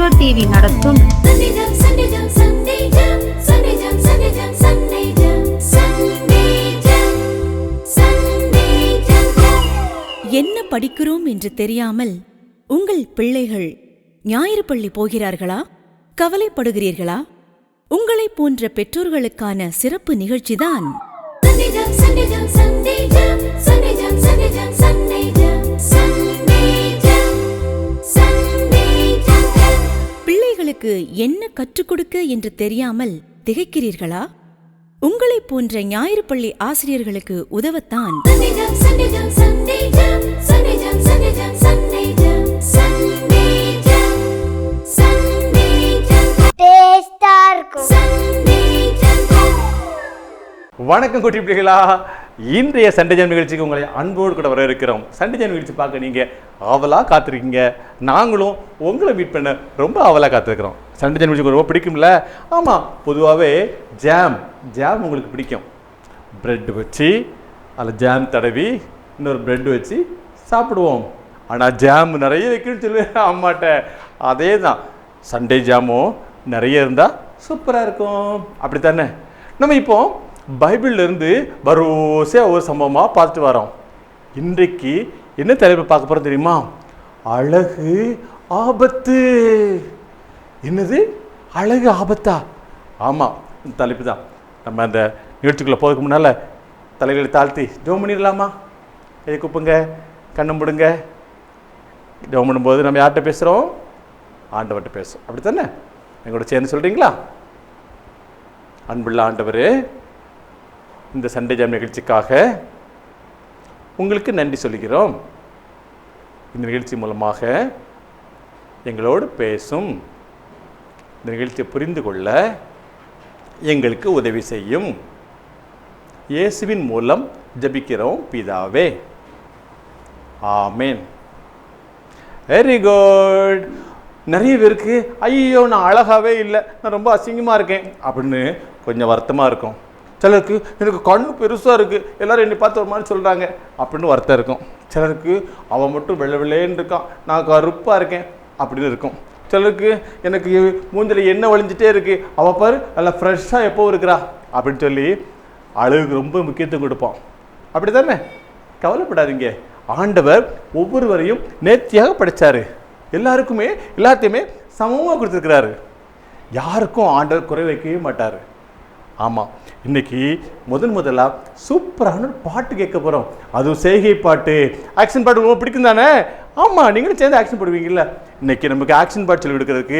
Metro TV நடத்தும் என்ன படிக்கிறோம் என்று தெரியாமல் உங்கள் பிள்ளைகள் ஞாயிறு பள்ளி போகிறார்களா? கவலைப்படுகிறீர்களா? உங்களைப் போன்ற பெற்றோர்களுக்கான சிறப்பு நிகழ்ச்சிதான் பிள்ளைகளுக்கு என்ன கற்றுக் கொடுக்க என்று தெரியாமல் திகைக்கிறீர்களா? உங்களைப் போன்ற ஞாயிறு பள்ளி ஆசிரியர்களுக்கு உதவத்தான் வணக்கம் குட்டி பிள்ளைகளா, இன்றைய சண்டே ஜாம் நிகழ்ச்சிக்கு உங்களை அன்போடு கூட வர இருக்கிறோம். சண்டே ஜாம் நிகழ்ச்சி பார்க்க நீங்கள் ஆவலாக காத்திருக்கீங்க. நாங்களும் உங்களை மீட் பண்ண ரொம்ப ஆவலாக காத்திருக்கிறோம். சண்டே ஜாம் நிகழ்ச்சி ரொம்ப பிடிக்கும்ல? ஆமாம், பொதுவாகவே ஜாம் உங்களுக்கு பிடிக்கும். ப்ரெட் வச்சு அதில் ஜாம் தடவி இன்னொரு ப்ரெட் வச்சு சாப்பிடுவோம். ஆனால் ஜாம் நிறைய வைக்கணும்னு சொல்லி அம்மாட்ட அதே தான். சண்டே ஜாமும் நிறைய இருந்தால் சூப்பராக இருக்கும், அப்படி தானே? நம்ம இப்போ பைபிள்லேருந்து வரிசையாக ஒரு சம்பவமாக பார்த்துட்டு வரோம். இன்றைக்கு என்ன தலைப்பு பார்க்க போகிறோம் தெரியுமா? அழகு ஆபத்து. என்னது அழகு ஆபத்தா? ஆமாம், இந்த தலைப்பு தான். நம்ம அந்த நிகழ்ச்சிக்குள்ளே போகிறதுக்கு முன்னால் தலைகளை தாழ்த்தி ஜெபம் பண்ணிடலாமா? கையை கூப்புங்க, கண்ணை மூடுங்க. ஜெபம் பண்ணும்போது நம்ம யார்கிட்ட பேசுகிறோம்? ஆண்டவர்கிட்ட பேசுகிறோம், அப்படி தானே? எங்களோட சேர்ந்து சொல்கிறீங்களா? அன்புள்ள ஆண்டவரே, இந்த சண்டே ஜாம் நிகழ்ச்சிக்காக உங்களுக்கு நன்றி சொல்கிறோம். இந்த நிகழ்ச்சி மூலமாக எங்களோடு பேசும், இந்த நிகழ்ச்சியை புரிந்து கொள்ள எங்களுக்கு உதவி செய்யும். இயேசுவின் மூலம் ஜெபிக்கிறோம் பிதாவே, ஆமேன். Very good. நிறைய பேருக்கு ஐயோ நான் அழகாகவே இல்லை, நான் ரொம்ப அசிங்கமாக இருக்கேன் அப்படின்னு கொஞ்சம் வருத்தமாக இருக்கும். சிலருக்கு எனக்கு கண்ணு பெருசாக இருக்குது, எல்லோரும் என்னை பார்த்து ஒரு மாதிரி சொல்கிறாங்க அப்படின்னு வருத்தம் இருக்கும். சிலருக்கு அவன் மட்டும் வெள்ளை வெள்ளைன்னு இருக்கான், நான் கருப்பாக இருக்கேன் அப்படின்னு இருக்கும். சிலருக்கு எனக்கு மூஞ்சில் எண்ணெய் வழிஞ்சிட்டே இருக்குது, அவள் பாரு நல்லா ஃப்ரெஷ்ஷாக எப்போ இருக்கிறா அப்படின்னு சொல்லி அழகுக்கு ரொம்ப முக்கியத்துவம் கொடுப்போம், அப்படி தானே? கவலைப்படாதீங்க, ஆண்டவர் ஒவ்வொருவரையும் நேர்த்தியாக படைத்தார். எல்லாருக்குமே எல்லாத்தையுமே சமமாக கொடுத்துருக்கிறாரு. யாருக்கும் ஆண்டவர் குறை வைக்கவே மாட்டார். ஆமாம், இன்றைக்கி முதலாக சூப்பரான ஒரு பாட்டு கேட்க போகிறோம். அதுவும் செய்கை பாட்டு, ஆக்ஷன் பாட்டு ரொம்ப பிடிக்கும் தானே? ஆமாம், நீங்களும் சேர்ந்து ஆக்ஷன் போடுவீங்கல்ல. இன்றைக்கி நமக்கு ஆக்ஷன் பாட்டு சொல்லி கொடுக்கறதுக்கு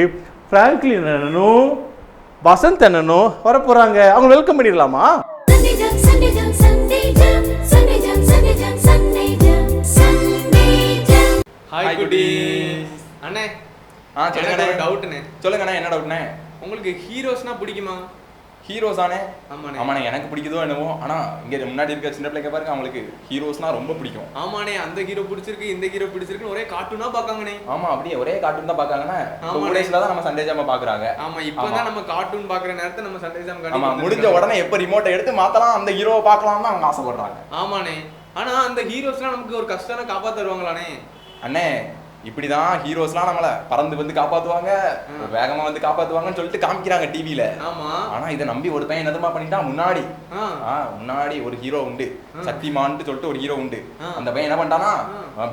ஃப்ராங்க்லின் அண்ணனும் வசந்த் அண்ணனும் வர போகிறாங்க. அவங்க வெல்கம் பண்ணிடலாமா? ஹாய் குட்டி அண்ணே. சொல்லுங்க டவுட்ண்ணே. சொல்லுங்கண்ணே, என்ன டவுட்ண்ணே? உங்களுக்கு ஹீரோஸ்னா பிடிக்குமா? ஹீரோஸானே? ஆமாண்ணே. ஆமாண்ணே, எனக்கு பிடிக்குதோ என்னவோ. ஆனால் இங்கே முன்னாடி இருக்க சின்ன பிள்ளைங்க பாருங்க, அவங்களுக்கு ஹீரோஸ்னா ரொம்ப பிடிக்கும். ஆமாண்ணே, அந்த ஹீரோ பிடிச்சிருக்கு, இந்த ஹீரோ பிடிச்சிருக்கு, ஒரே கார்ட்டூனா பார்க்காங்கண்ணே. ஆமா, அப்படியே ஒரே கார்ட்டூன் தான் பார்க்காங்கண்ணே. டேஸ்ல தான் நம்ம சண்டே ஜாம் பார்க்குறாங்க. ஆமா, இப்போதான் நம்ம கார்ட்டூன் பார்க்குற நேரத்தை நம்ம சண்டே ஜாம் ஆமா, முடிஞ்ச உடனே எப்போ ரிமோட்டை எடுத்து மாற்றலாம், அந்த ஹீரோவை பார்க்கலாம் தான் அவங்க ஆசைப்படுறாங்க. ஆமாண்ணே, ஆனால் அந்த ஹீரோஸ்லாம் நமக்கு ஒரு கஷ்டம் காப்பாற்றுவாங்களாண்ணே? அண்ணே, இப்படிதான் ஹீரோஸ்லாம் நம்மளை பறந்து வந்து காப்பாற்றுவாங்க, வேகமா வந்து காப்பாற்றுவாங்கன்னு சொல்லிட்டு காமிக்கிறாங்க டிவியில. ஆமா, ஆனா இதை நம்பி ஒரு பையன் என்னதுமா பண்ணிட்டான், முன்னாடி ஒரு ஹீரோ உண்டு, சக்திமான்னு சொல்லிட்டு ஒரு ஹீரோ உண்டு. அந்த பையன் என்ன பண்ணிட்டானா,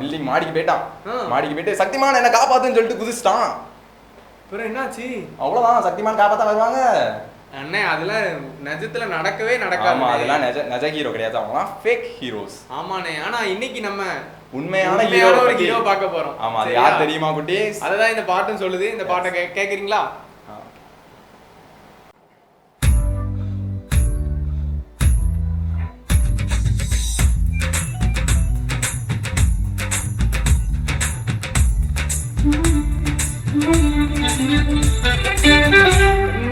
பில்டிங் மாடிக்கு போயிட்டு சக்திமான் என்ன காப்பாத்துன்னு சொல்லிட்டு குதிச்சிட்டான். என்னாச்சு? அவ்வளவுதான், சக்திமான் காப்பாத்த வருவாங்க. அண்ணே, அதெல்லாம் நிஜத்துல நடக்கவே நடக்காது. அதெல்லாம் நிஜ ஹீரோ கிடையாது, அவங்கலாம் ஃபேக் ஹீரோஸ். ஆமாண்ணே, ஆனா இன்னைக்கு நம்ம உண்மையான ஒரு ஹீரோ பார்க்க போறோம். ஆமா, அது யார் தெரியுமா குட்டி? அதுதான் இந்த பாட்டுன்னு சொல்லுது. இந்த பாட்டை கேக்குறீங்களா?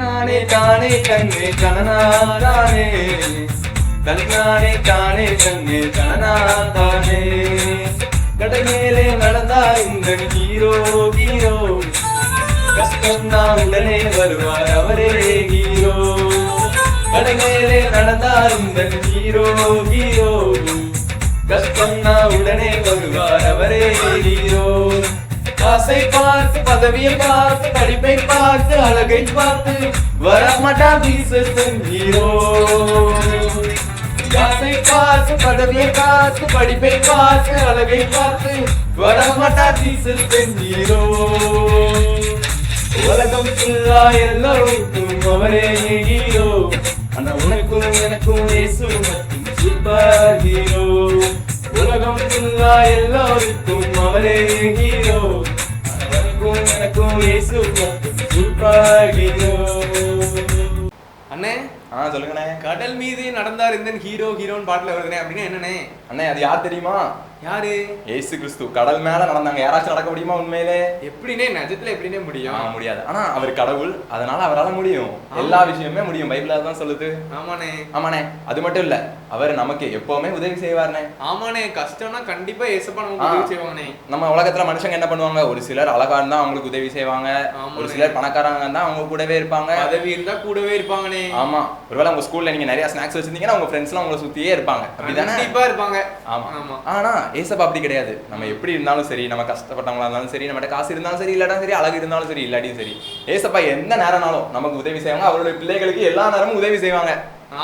நானே தானே கண்ணே கணனானே, தன்னானே தானே கண்ணே கணனானே, கடமேலே நடந்தார் இந்த ஹீரோ ஹீரோ, கஷ்டம் நான் உடனே வருவார் அவரே ஹீரோ. கடமேலே நடந்தார் இந்த ஹீரோ ஹீரோ, கஷ்டம் நான் உடனே வருவார் அவரே ஹீரோ. காசை பார்த்து பதவியை பார்த்து படிப்பை பார்த்து அழகை பார்த்து வரமாட்டா ஜீசஸ் ஹீரோ காசை பார்த்து பதவியை பார்த்து படிப்பை பார்த்து அழகை பார்த்து வரமாட்டா ஜீசஸ் ஹீரோ உலகம் ஃபுல்லா எல்லோருக்கும் அவரே ஹீரோ ஆனா உனக்கும் எனக்கும் இயேசு மட்டும் சூப்பர் ஹீரோ உலகம் ஃபுல்லா எல்லோருக்கும் அவரே ஹீரோ ஆனா உனக்கும் எனக்கும் இயேசு மட்டும் சூப்பர் ஹீரோ அண்ணே சொல்லுங்கண்ணே. கடல் மீது நடந்தார் இந்த ஹீரோ ஹீரோன்னு பாட்டுல வருதுனே அப்படின்னா என்னண்ணே? அண்ணே அது யார் தெரியுமா? யாரு? ஏசு கிறிஸ்து கடல் மேல நடந்தாங்க. யாராச்சும் நடக்க முடியுமா உண்மையிலே? எப்படினே நிஜத்துல எப்படினே முடியும்? முடியாது. ஆனா அவர் கடவுள், அதனால அவரால முடியும். எல்லா விஷயமே முடியும். பைபிள் அதான் சொல்லுது. ஆமாண்ணே. ஆமாண்ணே. அது மட்டும் இல்ல, அவர் நமக்கு எப்பவுமே உதவி செய்வார்னே. ஆமாண்ணே. கஷ்டம்னா கண்டிப்பா ஏசப்பா நமக்கு உதவி செய்வாங்கண்ணே. நம்ம உலகத்துல மனுஷங்க என்ன பண்ணுவாங்க? ஒரு சிலர் அழகா இருந்தா அவங்களுக்கு உதவி செய்வாங்க, ஒரு சிலர் பணக்காரங்க இருந்தா அவங்க கூடவே இருப்பாங்க, பதவி இருந்தா கூடவே இருப்பாங்கண்ணே. ஆமா. ஒருவேளை உங்க ஸ்கூல்ல நீங்க நிறைய ஸ்நாக்ஸ் வச்சிருந்தீங்கன்னா உங்க ஃப்ரெண்ட்ஸ் எல்லாம் உங்களை சுத்தியே இருப்பாங்க. அப்படிதானே? கண்டிப்பா இருப்பாங்க. ஆமா. ஆனா ஏசப்பா அப்படி கிடையாது. நம்ம எப்படி இருந்தாலும் சரி, நம்ம கஷ்டப்பட்டவங்களா இருந்தாலும் சரி, நம்மகிட்ட காசு இருந்தாலும் சரி, இல்லாட்டா சரி, அழகு இருந்தாலும் சரி, இல்லாட்டியும் சரி, ஏசப்பா எந்த நேரம்னாலும் நமக்கு உதவி செய்வாங்க. அவருடைய பிள்ளைகளுக்கு எல்லா நேரமும் உதவி செய்வாங்க.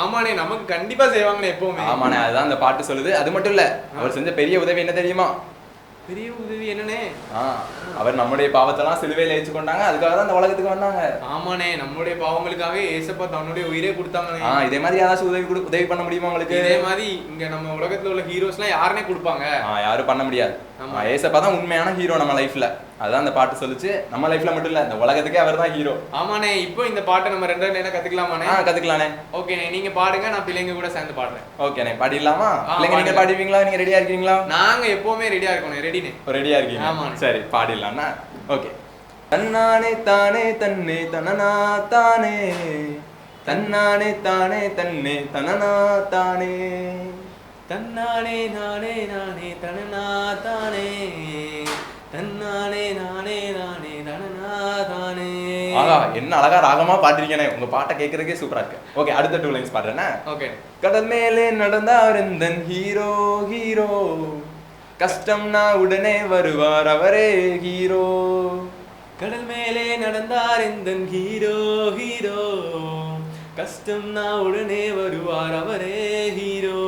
ஆமாண்ணே. நமக்கு கண்டிப்பா செய்வாங்கண்ணே எப்பவுமே. ஆமாண்ணே. அதுதான் அந்த பாட்டு சொல்லுது. அது மட்டும் இல்ல, அவர் செஞ்ச பெரிய உதவி என்ன தெரியுமா? பெரிய உதவி என்னண்ணே? அவர் நம்முடைய பாவத்தெல்லாம் சிலுவையில ஏற்று கொண்டாங்க. அதுக்காக தான் இந்த உலகத்துக்கு வந்தாங்க. ஆமாண்ணே. நம்மளுடைய பாவங்களுக்காக ஏசப்பா தன்னுடைய உயிரே கொடுத்தாங்கண்ணே. இதே மாதிரி யாராச்சும் உதவி பண்ண முடியுமா உங்களுக்கு? இதே மாதிரி இங்க நம்ம உலகத்துல உள்ள ஹீரோஸ் எல்லாம் யாருனே கொடுப்பாங்க? யாரும் பண்ண முடியாது. ஏசப்பா தான் உண்மையான ஹீரோ நம்ம லைஃப்ல. அதான் அந்த பாட்டு சொல்லுச்சு. நம்ம லைஃப்ல மட்டும் இல்ல, இந்த உலகத்துக்கே அவர் தான் ஹீரோ. ஆமாண்ணே. இப்போ இந்த பாட்டை நம்ம ரெண்டு என்ன கத்துக்கலாமாண்ணே? கத்துக்கலானே. ஓகேண்ணே. நீங்க பாடுங்க, நான் பிள்ளைங்க கூட சேர்ந்து பாடுறேன். ஓகேண்ணே. பாடிடலாமா? பிள்ளைங்க நீங்க பாடுவீங்களா? நீங்க ரெடியா இருக்கீங்களா? நாங்க எப்பவுமே ரெடியா இருக்கோம். ரெடினே. ரெடியா இருக்கீங்க? சரி, பாடிடலாம்னா. ஓகே. தன்னானே தானே தன்னே தனனா தானே, தன்னானே தானே தன்னே தனனா தானே, தன்னானே நானே நானே தனனா தானே, தன்னானே நானே நானே தனனா தானே. என்ன அழகா ராகமா பாடுறீங்கண்ணே. உங்க பாட்டை கேட்கறதுக்கே சூப்பரா இருக்கு. ஓகே, அடுத்த 2 லைன்ஸ் பாடுறேன். ஓகே. கடல் மேலே நடந்தார் எந்தன் ஹீரோ ஹீரோ, கஷ்டம்னா உடனே வருவார் அவரே ஹீரோ. கடல் மேலே நடந்தார் எந்தன் ஹீரோ ஹீரோ, கஷ்டம்னா உடனே வருவார் அவரே ஹீரோ.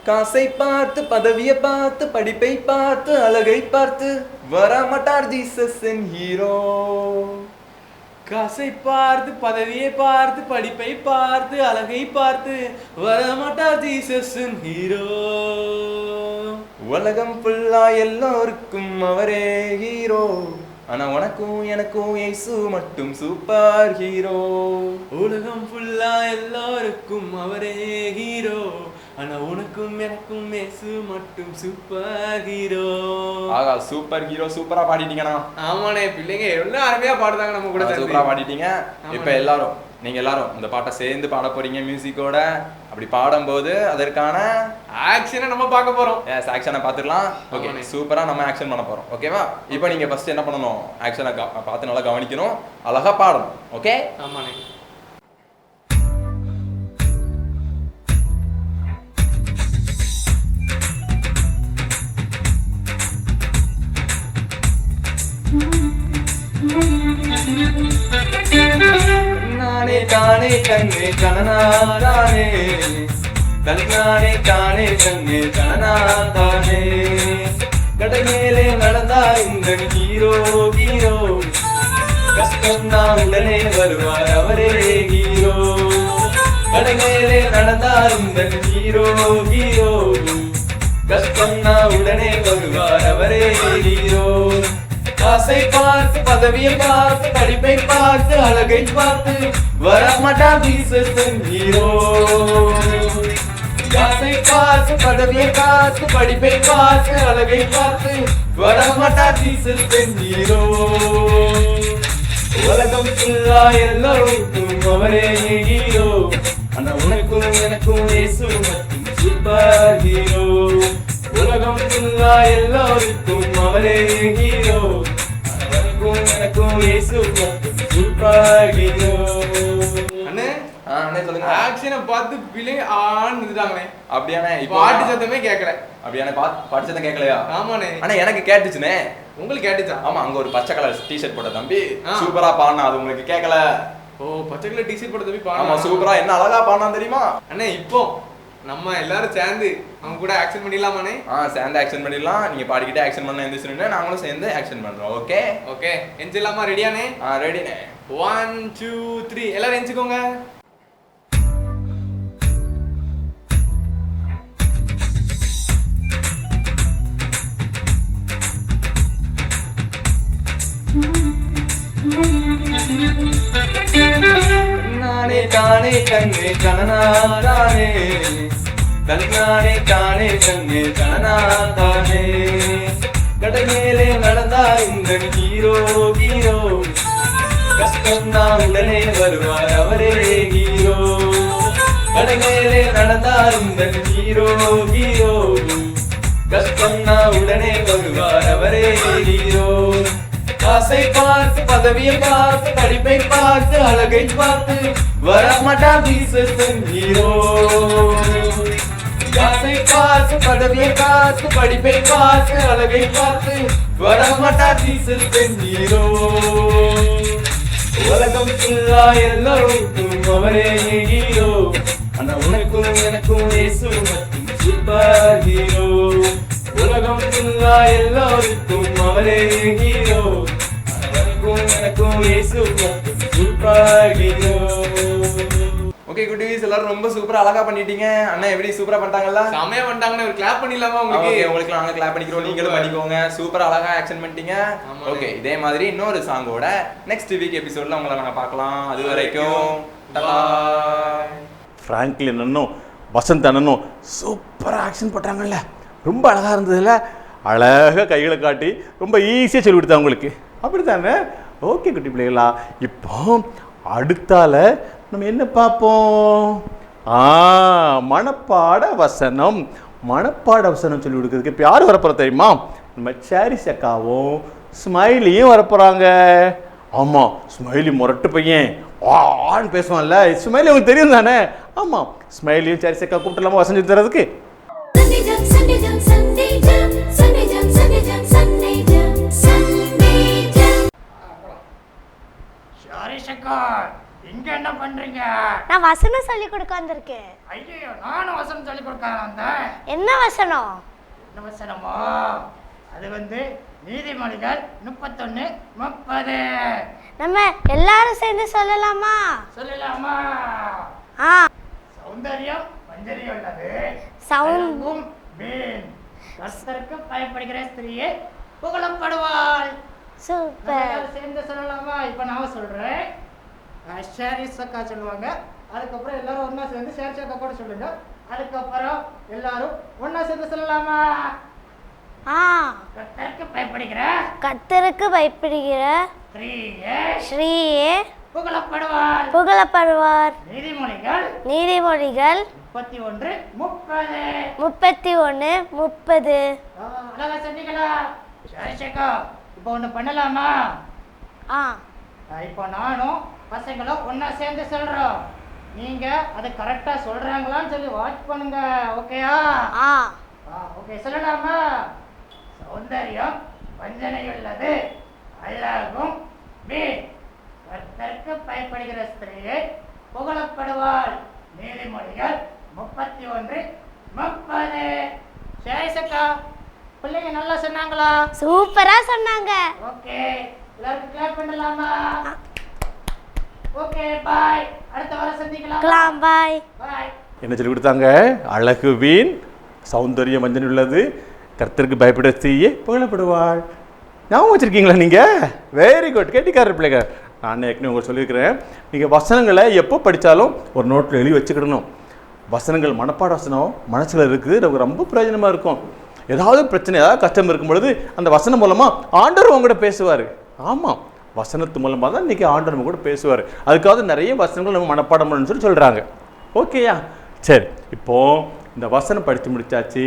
காசை பார்த்து பதவியை பார்த்து படிப்பை பார்த்து அழகை பார்த்து வரமாட்டார் ஜீசஸ் ஹீரோ. காசை பார்த்து பதவியை பார்த்து படிப்பை பார்த்து அழகை பார்த்து வரமாட்டார் ஜீசஸ் ஹீரோ. உலகம் ஃபுல்லா எல்லோருக்கும் அவரே ஹீரோ, ஆனா உனக்கும் எனக்கும் இயேசு மட்டும் சூப்பர் ஹீரோ. உலகம் ஃபுல்லா எல்லாருக்கும் அவரே ஹீரோ, ஆனா உனக்கும் எனக்கும் இயேசு மட்டும் சூப்பர் ஹீரோ. Super hero. சூப்பரா பாடிட்டீங்கண்ணா. ஆமாண்ணே. பிள்ளைங்க எல்லாம் அருமையா பாடுதாங்க நம்ம கூட. சூப்பரா பாடிட்டீங்க. இப்ப நீங்க எல்லாரும் இந்த பாட்டை சேர்ந்து பாட போறீங்க மியூசிக்கோட. அப்படி பாடும்போது அதற்கான ஆக்ஷனை நம்ம பார்க்க போறோம். ஆக்ஷனை பார்த்துக்கலாம். ஓகே, சூப்பரா நம்ம ஆக்ஷன் பண்ண போறோம். ஓகேவா? இப்போ நீங்க ஃபர்ஸ்ட் என்ன பண்ணணும்? ஆக்ஷனை பார்த்து நல்லா கவனிக்கணும், அழகா பாடணும். ஓகே? ஆமாண்ணே. தன்னானே தானே தன்னே தனனா தானே, தன்னானே தானே தன்னே தனனா தானே, கடல் மேலே நடந்தார் இந்த ஹீரோ ஹீரோ, கஷ்டம்னா உடனே வருவார் அவரே ஹீரோ. கடல் மேலே நடந்தார் இந்த ஹீரோ ஹீரோ, கஷ்டம்னா உடனே வருவார் அவரே ஹீரோ. காசை பார்த்து பதவியை பார்த்து படிப்பை பார்த்து அழகை பார்த்து வரமாட்டார் ஜீசஸ் ஹீரோ. காசை பார்த்து பதவியை பார்த்து படிப்பை பார்த்து அழகை பார்த்து வரமாட்டார் ஜீசஸ் ஹீரோ. உலகம் ஃபுல்லா எல்லோருக்கும் அவரே ஹீரோ, ஆனா உனக்கும் எனக்கும் இயேசு மட்டும் சூப்பர் ஹீரோ. உலகம் ஃபுல்லா எல்லோருக்கும் அவரே ஹீரோ, உனக்கும் எனக்கும் இயேசு மட்டும் சூப்பர் ஹீரோ. அண்ணே சொல்லுங்க. ஆக்ஷனை பார்த்து பிள்ளைங்க ஆன்னு இருந்துட்டாங்களே. அப்படியானே? பாட்டு சத்தமே கேட்கல. அப்படியானே? பாட்டு சத்தம் கேட்கலையா? ஆமாண்ணே. ஆனா எனக்கு கேட்டுச்சுனே. உங்களுக்கு கேட்டுச்சா? ஆமா, அங்க ஒரு பச்சை கலர் டிஷர்ட் போட்ட தம்பி ஆ. சூப்பரா பாடினா, அது உங்களுக்கு கேட்கல? ஓ, பச்சை கலர் டிஷர்ட் போட்ட தம்பி ஆமா, பாடுனா சூப்பரா என்ன அழகா பாடினா தெரியுமா? அண்ணே இப்போ நம்ம எல்லாரும் சேர்ந்து அவங்க கூட ஆக்ஷன் பண்ணிடலாமாண்ணே? சேர்ந்து ஆக்ஷன் பண்ணிடலாம். நீங்க பாடிக்கிட்டே ஆக்ஷன் பண்ண எந்திரிச்சுன்னு நாங்களும் சேர்ந்து ஆக்ஷன் பண்றோம். Okay okay, எஞ்சிடலாமா? ரெடியாண்ணே? ரெடினே. 1 2 3 எல்லாரும் எஞ்சிக்கோங்க. நானே தானே கண்ணே கணனானே தன்னானே தானே கண்ணே கணனானே கடல் மேலே நடந்தா இந்த ஹீரோ ஹீரோ கஷ்டம் தான் உடனே வருவார் அவரே ஹீரோ கடல் மேலே நடந்தா இந்த ஹீரோ ஹீரோ கஷ்டம் தான் உடனே வருவார் அவரே ஹீரோ காசை பார்த்து பதவியை பார்த்து படிப்பை பார்த்து அழகை பார்த்து வரமாட்டா ஜீசஸ் ஹீரோ காசை பார்த்து பதவியை பார்த்து படிப்பை பார்த்து அழகை பார்த்து வரமாட்டா ஜீசஸ் ஹீரோ உலகம் ஃபுல்லா எல்லோருக்கும் அவரே ஹீரோ ஆனா உனக்கும் எனக்கும் இயேசு மட்டும் சூப்பர் ஹீரோ உலகம் ஃபுல்லா எல்லோருக்கும் அவரே ஹீரோ எனக்கும் இயேசு மட்டும் சூப்பர் ஹீரோ. ஓகே குட்டீஸ், எல்லாரும் ரொம்ப சூப்பரா அழகா பண்ணிட்டீங்க. அண்ணா எப்படி சூப்பரா பண்ணிட்டாங்கல்ல? செமையா பண்ணிட்டாங்கண்ணே. ஒரு கிளாப் பண்ணிடலாமா ஓகே, உங்களுக்கு? உங்களுக்கு நாங்க கிளாப் பண்ணிக்கிறோம், நீங்களும் பண்ணிக்கோங்க. சூப்பரா அழகா ஆக்ஷன் பண்ணிட்டீங்க. ஆமாண்ணே. ஓகே, இதே மாதிரி இன்னொரு சாங்கோட நெக்ஸ்ட் வீக் எபிசோட்ல உங்களை நாங்க பார்க்கலாம். அது வரைக்கும் பாய். ஃப்ராங்க்லின் அண்ணனும் வசந்த் அண்ணனும் சூப்பராக ஆக்ஷன் போட்டாங்கல்ல, ரொம்ப அழகாக இருந்ததுல, அழகாக கைகளை காட்டி ரொம்ப ஈஸியாக சொல்லி கொடுத்தா உங்களுக்கு, அப்படி தானே? ஓகே குட்டி பிள்ளைகளா, இப்போ அடுத்தால நம்ம என்ன பார்ப்போம்? மனப்பாட வசனம். மனப்பாட வசனம் சொல்லி கொடுக்குறதுக்கு இப்போ யார் வரப்போகிறா தெரியுமா? நம்ம சாரிஸ் அக்காவும் ஸ்மைலியும் வரப்போகிறாங்க. ஆமாம், ஸ்மைலி முரட்டு பையன், ஆன்னு பேசுவான்ல, ஸ்மைலி உங்களுக்கு தெரியும் தானே? ஆமாம், ஸ்மைலியும் சாரிஸ் அக்கா கூப்பிட்டுலாமா வசனம் சொல்லி தரதுக்கு? இங்க என்ன பண்றீங்க? நான் வசனம் சொல்லி கொடுக்க வந்திருக்கேன். ஐயோ, நானும் வசனம் சொல்லி கொடுக்க வந்தேன். என்ன வசனம்? என்ன வசனமோ? அது நீதிமொழிகள் 31:30. நம்ம எல்லாரும் சேர்ந்து சொல்லலாமா? சொல்லலாமா? ஆ, சௌந்தரியம் மஞ்சரி உள்ளது, சவுண்ட் அழகும் வீண். கர்த்தருக்கு பயப்படுகிற ஸ்திரீயே புகழப்படுவாள். சூப்பர். எல்லாரும் சேர்ந்து சொல்லலாமா? இப்ப நான் சொல்றேன், ஷேரிஸ் அக்கா சொல்லுவாங்க, அதுக்கப்புறம் எல்லாரும் ஒன்னா சேர்ந்து ஷேரிஸ் அக்கா கூட சொல்லுங்க, அதுக்கப்புறம் எல்லாரும் ஒன்னா சேர்ந்து சொல்லலாமா? ஆ, கர்த்தருக்கு பயப்படுகிற கர்த்தருக்கு பயப்படுகிற ஸ்திரீயே ஸ்ரீயே புகழப்படுவாள். புகழப்படுவார். நீதிமொழிகள் நீதிமொழிகள் 31:30. 31:30. அழகா சொன்னீங்களா? ஷேரிஸ் அக்கா, இப்போ ஒண்ணு பண்ணலாமா? ஆ, இப்போ நானும் பசங்களும் ஒன்னா சேர்ந்து சொல்றோம், நீங்க அது கரெக்டா சொல்றாங்களான்னு சொல்லி வாட்ச் பண்ணுங்க. ஓகேயா? ஆ, ஓகே, சொல்லலாமா? சௌந்தரியம் வஞ்சனையுள்ளது, அழகும் வீண். கர்த்தருக்கு பயப்படுகிற ஸ்திரீயை புகழப்படுவாள். நீதிமொழிகள் 31:30. ஷேரிசக்கா, பிள்ளைங்க நல்லா சொன்னாங்களா? சூப்பரா சொன்னாங்க. ஓகே, எல்லாருக்கும் கிளாப் பண்ணலாமா? ஓகே, பாய். அடுத்த வாரம் சந்திக்கலாம். பாய். பாய். என்ன சொல்லி கொடுத்தாங்க? அழகு வீண், சௌந்தரியம் மஞ்சள் உள்ளது, கர்த்தருக்கு பயப்பட ஸ்திரீயே புகழப்படுவாள். ஞாபகம் வச்சுருக்கீங்களா நீங்கள்? வெரி குட், கேட்டிக்காரர் பிள்ளைங்க. நான் ஏற்கனவே உங்களுக்கு சொல்லியிருக்கிறேன், நீங்கள் வசனங்களை எப்போ படித்தாலும் ஒரு நோட்டில் எழுதி வச்சுக்கிடணும். வசனங்கள் மனப்பாட வசனம் மனசில் இருக்குது, நமக்கு ரொம்ப பிரயோஜனமாக இருக்கும். ஏதாவது பிரச்சனை, ஏதாவது கஷ்டம் இருக்கும் பொழுது அந்த வசனம் மூலமாக ஆண்டவர் உங்கள்கிட்ட பேசுவார். ஆமாம், வசனத்து மூலமாக தான் இன்றைக்கி ஆண்டவர் நம்ம கூட பேசுவார். அதுக்காக நிறைய வசனங்கள் நம்ம மனப்பாடம் பண்ணணும்னு சொல்லி சொல்கிறாங்க. ஓகேயா? சரி, இப்போது இந்த வசனம் படித்து முடித்தாச்சு.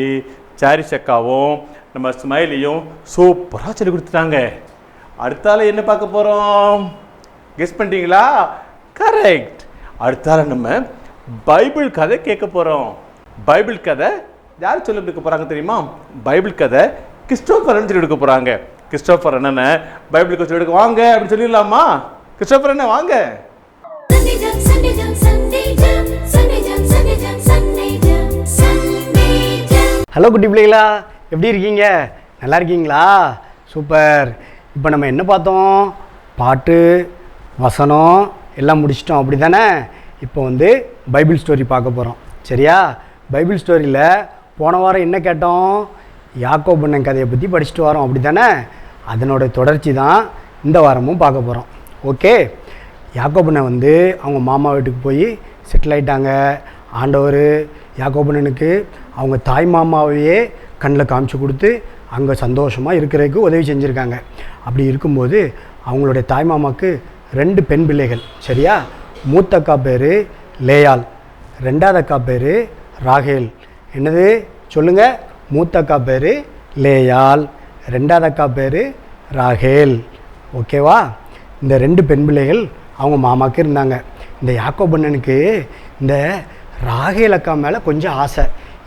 சாரிஸ் அக்காவும் நம்ம ஸ்மைலியும் சூப்பராக சொல்லி கொடுத்துட்டாங்க. அடுத்தால என்ன பார்க்க போகிறோம்? கெஸ் பண்ணிட்டீங்களா? கரெக்ட். அடுத்தால நம்ம பைபிள் கதை கேட்க போகிறோம். பைபிள் கதை யார் சொல்லி கொடுக்க போகிறாங்க தெரியுமா? பைபிள் கதை கிறிஸ்டோபர் சொல்லி கொடுக்க போகிறாங்க. கிறிஸ்டோபர் அண்ணனை பைபிள் கோச் எடுக்க வாங்க அப்படின்னு சொல்லிடலாமா? கிறிஸ்டோபர் அண்ணன் வாங்க. ஹலோ குட்டி பிள்ளைகளா, எப்படி இருக்கீங்க? நல்லா இருக்கீங்களா? சூப்பர். இப்போ நம்ம என்ன பார்த்தோம்? பாட்டு, வசனம் எல்லாம் முடிச்சிட்டோம், அப்படி தானே? இப்போ வந்து பைபிள் ஸ்டோரி பார்க்க போகிறோம். சரியா? பைபிள் ஸ்டோரியில் போன வாரம் என்ன கேட்டோம்? யாக்கோபு அண்ணன் கதையை பற்றி படிச்சுட்டு வரோம், அப்படி தானே? அதனோட தொடர்ச்சி தான் இந்த வாரமும் பார்க்க போகிறோம். ஓகே. யாக்கோபு அண்ணன் வந்து அவங்க மாமா வீட்டுக்கு போய் செட்டில் ஆகிட்டாங்க. ஆண்டவர் யாக்கோபு அண்ணனுக்கு அவங்க தாய் மாமாவையே கண்ணில் காமிச்சு கொடுத்து அங்கே சந்தோஷமாக இருக்கிறதுக்கு உதவி செஞ்சுருக்காங்க. அப்படி இருக்கும்போது அவங்களுடைய தாய் மாமாவுக்கு 2 பெண் பிள்ளைகள். சரியா? மூத்த அக்கா பேர் லேயாள், 2வது அக்கா பேர் ராகேல். என்னது சொல்லுங்கள்? மூத்த அக்கா பேர் லேயாள், 2வது அக்கா பேர் ராகேல். ஓகேவா? இந்த 2 பெண் பிள்ளைகள் அவங்க மாமாவுக்கு இருந்தாங்க. இந்த யாக்கோபு அண்ணனுக்கு இந்த ராகேல் அக்கா மேலே கொஞ்சம் ஆசை.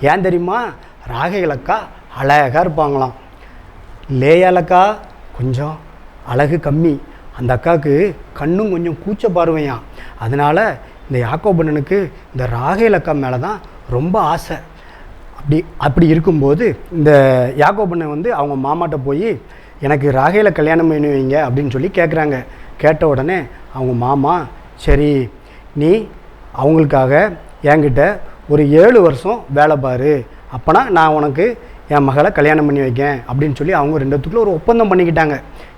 ஏன் தெரியுமா? ராகேல் அக்கா அழகாக இருப்பாங்களாம். லேயாள் அக்கா கொஞ்சம் அழகு கம்மி. அந்த அக்காவுக்கு கண்ணும் கொஞ்சம் கூச்ச பார்வையாம். அதனால் இந்த யாக்கோபு அண்ணனுக்கு இந்த ராகேல் அக்கா மேலே தான் ரொம்ப ஆசை. அப்படி இருக்கும்போது இந்த யாக்கோபு அண்ணன் வந்து அவங்க மாமாட்ட போய் எனக்கு ராகேலை கல்யாணம் பண்ணி வைங்க அப்படின்னு சொல்லி கேட்குறாங்க. கேட்ட உடனே அவங்க மாமா, சரி நீ அவங்களுக்காக என்கிட்ட ஒரு 7 வருஷம் வேலை பாரு, அப்போனா நான் உனக்கு என் மகளை கல்யாணம் பண்ணி வைக்கேன் அப்படின்னு சொல்லி அவங்க 2 ஒரு ஒப்பந்தம் பண்ணிக்கிட்டாங்க.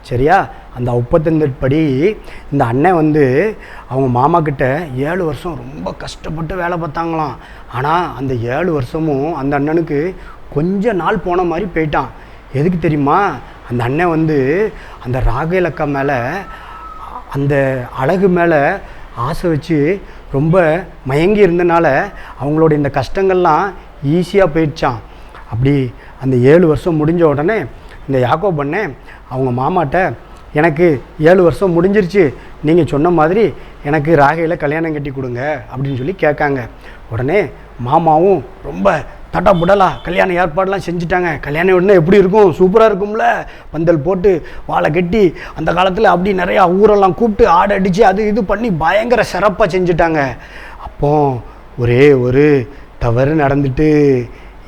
சரியா? அந்த ஒப்பந்தப்படி இந்த அண்ணன் வந்து அவங்க மாமா கிட்ட 7 வருஷம் ரொம்ப கஷ்டப்பட்டு வேலை பார்த்தாங்களாம். ஆனால் அந்த 7 வருஷமும் அந்த அண்ணனுக்கு கொஞ்ச நாள் போன மாதிரி போயிட்டான். எதுக்கு தெரியுமா? அந்த அண்ணன் வந்து அந்த ராகேல் அக்கா மேலே, அந்த அழகு மேலே ஆசை வச்சு ரொம்ப மயங்கி இருந்தனால அவங்களோட இந்த கஷ்டங்கள்லாம் ஈஸியாக போயிடுச்சான். அப்படி அந்த 7 வருஷம் முடிஞ்ச உடனே இந்த யாக்கோபு அண்ணன் அவங்க மாமாட்ட, எனக்கு 7 வருஷம் முடிஞ்சிருச்சு, நீங்கள் சொன்ன மாதிரி எனக்கு ராகேலை கல்யாணம் கட்டி கொடுங்க அப்படின்னு சொல்லி கேட்காங்க. உடனே மாமாவும் ரொம்ப தட்டாப்புடலா கல்யாண ஏற்பாடெலாம் செஞ்சுட்டாங்க. கல்யாணம் உடனே எப்படி இருக்கும்? சூப்பராக இருக்கும்ல. பந்தல் போட்டு வாழை கட்டி அந்த காலத்தில் அப்படி நிறையா ஊரெல்லாம் கூப்பிட்டு ஆடை அடித்து அது இது பண்ணி பயங்கர சிறப்பாக செஞ்சுட்டாங்க. அப்போ ஒரே ஒரு தவறு நடந்துட்டு.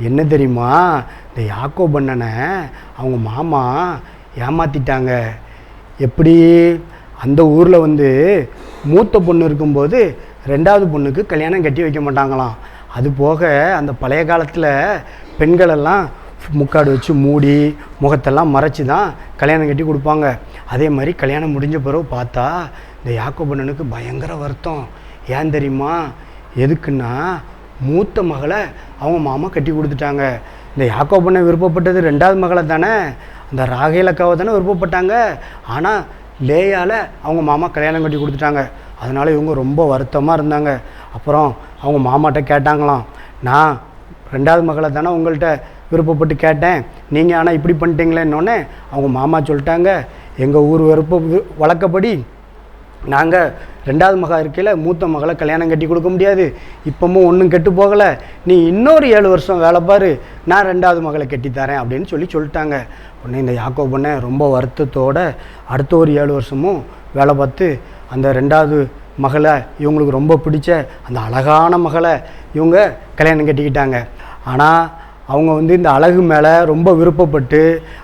என்ன தெரியுமா? இந்த யாக்கோபு அண்ணனை அவங்க மாமா ஏமாற்றிட்டாங்க. எப்படி? அந்த ஊரில் வந்து மூத்த பொண்ணு இருக்கும்போது 2வது பொண்ணுக்கு கல்யாணம் கட்டி வைக்க மாட்டாங்களாம். அது போக அந்த பழைய காலத்தில் பெண்களெல்லாம் முக்காடு வச்சு மூடி முகத்தெல்லாம் மறைச்சி தான் கல்யாணம் கட்டி கொடுப்பாங்க. அதே மாதிரி கல்யாணம் முடிஞ்ச பிறகு பார்த்தா இந்த யாக்கோபு அண்ணனுக்கு பயங்கர வருத்தம். ஏன் தெரியுமா? எதுக்குன்னா மூத்த மகளை அவங்க மாமா கட்டி கொடுத்துட்டாங்க. இந்த யாக்கோபு அண்ணன் விருப்பப்பட்டது 2வது மகளை தானே, அந்த ராகேல் அக்காவை தானே விருப்பப்பட்டாங்க. ஆனால் லேயால் அவங்க மாமா கல்யாணம் கட்டி கொடுத்துட்டாங்க. அதனால் இவங்க ரொம்ப வருத்தமாக இருந்தாங்க. அப்புறம் அவங்க மாமாட்ட கேட்டாங்களாம், நான் 2வது மகளை தானே உங்கள்கிட்ட விருப்பப்பட்டு கேட்டேன், நீங்கள் ஆனால் இப்படி பண்ணிட்டீங்களேன்னொன்னே அவங்க மாமா சொல்லிட்டாங்க, எங்கள் ஊர் வழக்கப்படி நாங்கள் 2வது மகள் இருக்கையில் மூத்த மகளை கல்யாணம் கட்டி கொடுக்க முடியாது, இப்போவும் ஒன்றும் கெட்டு போகலை, நீ இன்னொரு 7 வருஷம் வேலை பாரு, நான் 2வது மகளை கட்டித்தரேன் அப்படின்னு சொல்லிட்டாங்க. உடனே இந்த யாக்கோபு அண்ணன் ரொம்ப வருத்தத்தோடு அடுத்த ஒரு 7 வருஷமும் வேலை பார்த்து அந்த 2வது மகளை, இவங்களுக்கு ரொம்ப பிடிச்ச அந்த அழகான மகளை இவங்க கல்யாணம் கட்டிக்கிட்டாங்க. ஆனால் அவங்க வந்து இந்த அழகு மேலே ரொம்ப விருப்பப்பட்டு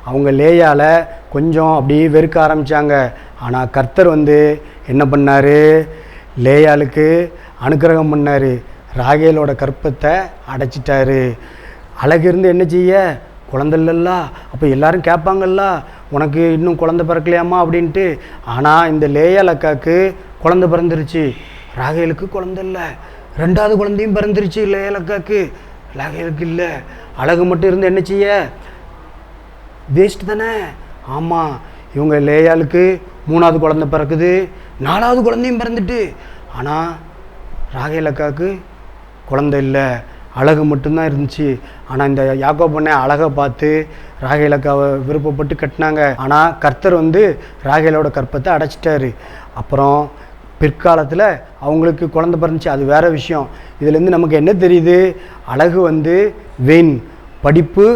அவங்க லேயால் கொஞ்சம் அப்படியே வெறுக்க ஆரம்பித்தாங்க. ஆனால் கர்த்தர் வந்து என்ன பண்ணார்? லேயாளுக்கு அனுக்கிரகம் பண்ணார். ராகேலோட கற்பத்தை அடைச்சிட்டாரு. அழகு இருந்து என்ன செய்ய? குழந்தை இல்லல்ல. அப்போ எல்லாரும் கேட்பாங்கல்ல, உனக்கு இன்னும் குழந்தை பிறக்கலையாம்மா அப்படின்ட்டு. ஆனால் இந்த லேயாள் அக்காவுக்கு குழந்தை பிறந்துருச்சு, ராகேலுக்கு குழந்தை இல்லை. 2வது குழந்தையும் பிறந்துருச்சு லேயாள் அக்காவுக்கு, ராகேலுக்கு இல்லை. அழகு மட்டும் இருந்து என்ன செய்ய? வேஸ்ட் தானே. ஆமாம், இவங்க லேயாளுக்கு 3வது குழந்தை பிறக்குது, 4வது குழந்தையும் பிறந்துட்டு. ஆனால் ராகேல் அக்காவுக்கு குழந்தை இல்லை, அழகு மட்டும்தான் இருந்துச்சு. ஆனால் இந்த யாக்கோபு அண்ணன் அழகை பார்த்து ராகேல் அக்காவை விருப்பப்பட்டு கட்டினாங்க. ஆனால் கர்த்தர் வந்து ராகேலோட கற்பத்தை அடைச்சிட்டாரு. அப்புறம் பிற்காலத்தில் அவங்களுக்கு குழந்தை பிறந்துச்சு, அது வேறு விஷயம். இதுலேருந்து நமக்கு என்ன தெரியுது? அழகு வந்து வீண், படிப்பு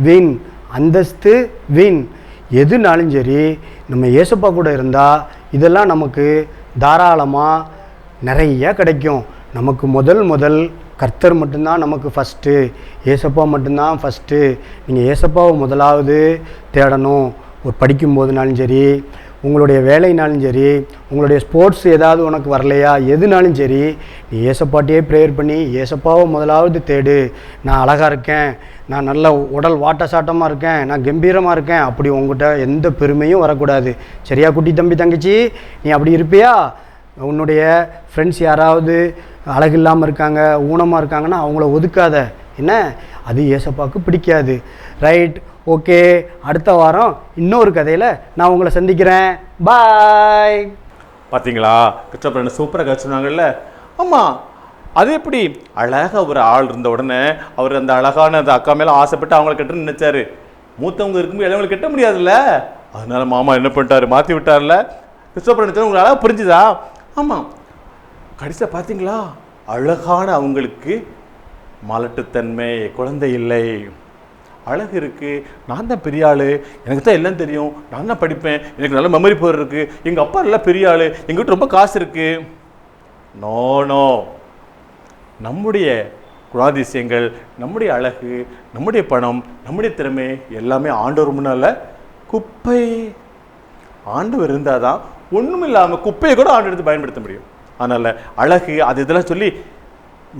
வீண், அந்தஸ்து வீண், எதுனாலும் சரி நம்ம ஏசப்பா கூட இருந்தால் இதெல்லாம் நமக்கு தாராளமாக நிறைய கிடைக்கும். நமக்கு முதல் கர்த்தர் மட்டும்தான் நமக்கு ஃபஸ்ட்டு, ஏசப்பா மட்டும்தான் ஃபஸ்ட்டு. நீங்கள் ஏசப்பாவை முதலாவது தேடணும். ஒரு படிக்கும்போதுனாலும் சரி, உங்களுடைய வேலைனாலும் சரி, உங்களுடைய ஸ்போர்ட்ஸ் ஏதாவது உனக்கு வரலையா, எதுனாலும் சரி, நீ ஏசப்பாட்டையே ப்ரேயர் பண்ணி ஏசப்பாவை முதலாவது தேடு. நான் அழகாக இருக்கேன், நான் நல்ல உடல் வாட்ட சாட்டமாக இருக்கேன், நான் கம்பீரமாக இருக்கேன், அப்படி உங்கள்கிட்ட எந்த பெருமையும் வரக்கூடாது. சரியா குட்டி தம்பி தங்கச்சி? நீ அப்படி இருப்பியா? உன்னுடைய ஃப்ரெண்ட்ஸ் யாராவது அழகு இல்லாமல் இருக்காங்க, ஊனமாக இருக்காங்கன்னா அவங்கள ஒதுக்காத. என்ன, அது ஏசப்பாவுக்கு பிடிக்காது. Right, okay. அடுத்த வாரம் இன்னொரு கதையில் நான் உங்களை சந்திக்கிறேன். பாய். பார்த்தீங்களா, கிறிஸ்டோபர் சூப்பராக கதை சொன்னாங்கல்ல. ஆமாம், அது எப்படி அழகாக ஒரு ஆள் இருந்த உடனே அவர் அந்த அழகான அந்த அக்கா மேலே ஆசைப்பட்டு அவங்கள கட்டுன்னு நினச்சாரு. மூத்தவங்க இருக்கும்போது இளவங்களை கட்ட முடியாதுல்ல, அதனால மாமா என்ன பண்ணிட்டாரு, மாற்றி விட்டார்ல. கிறிஸ்டோபர் நினச்சா உங்களுக்கு அழகாக புரிஞ்சுதா? ஆமாம், கடைசியாக பார்த்தீங்களா, அழகான அவங்களுக்கு மலட்டுத்தன்மை, குழந்தை இல்லை, அழகு இருக்குது, நான் தான் பெரிய ஆள், எனக்கு தான் எல்லாம் தெரியும், நான் தான் படிப்பேன், எனக்கு நல்ல மெமரி பவர் இருக்குது, எங்கள் அப்பா நல்லா பெரிய ஆள், எங்கிட்ட ரொம்ப காசு இருக்குது. நோ, நம்முடைய குணாதிசயங்கள், நம்முடைய அழகு, நம்முடைய பணம், நம்முடைய திறமை எல்லாமே ஆண்டவர் முன்னால் குப்பை. ஆண்டவர் இருந்தால் தான் ஒன்றும் இல்லாமல் குப்பையை கூட ஆண்டு எடுத்து பயன்படுத்த முடியும். அதனால் அழகு அது இதெல்லாம் சொல்லி